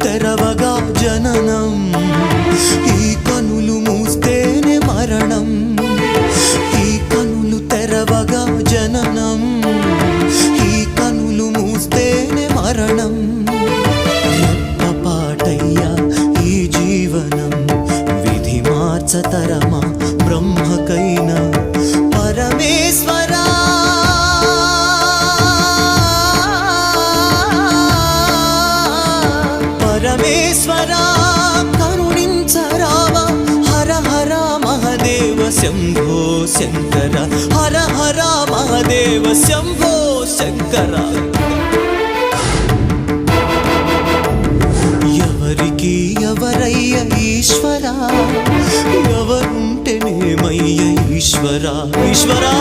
తెరవగా జననం, ఈ కనులు మూస్తేనే మరణం. ఈ కనులు తెరవగా జననం, ఈ కనులు మూస్తేనే మరణం. రెప్పపాటయ్యా ఈ జీవనం, విధి మార్చతరమా బ్రహ్మకైనా. పరమేశ్వరా పరమేశ్వరా కరుణించరావా. హర హర మహదేవ శంభో శంకర, హర హర మహదేవ శంభో శంకర. ఎవరికి ఎవరయ్య ఈశ్వరా, ఎవరుంటేనేమయ్య ఈశ్వరా. ఈశ్వరా